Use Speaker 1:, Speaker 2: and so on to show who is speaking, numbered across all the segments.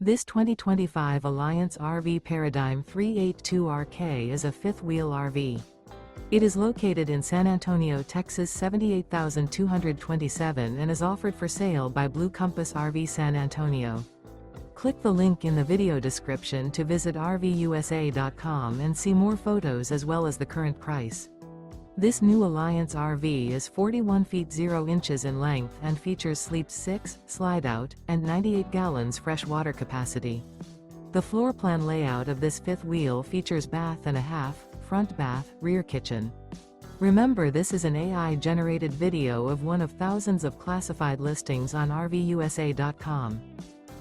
Speaker 1: This 2025 Alliance RV Paradigm 382RK is a fifth-wheel RV. It is located in San Antonio, Texas 78227 and is offered for sale by Blue Compass RV San Antonio. Click the link in the video description to visit RVUSA.com and see more photos as well as the current price. This new Alliance RV is 41 feet 0 inches in length and features sleep 6, slide-out, and 98 gallons fresh water capacity. The floor plan layout of this fifth wheel features bath and a half, front bath, rear kitchen. Remember, this is an AI-generated video of one of thousands of classified listings on RVUSA.com.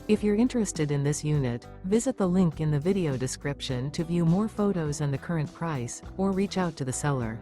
Speaker 1: If you're interested in this unit, visit the link in the video description to view more photos and the current price, or reach out to the seller.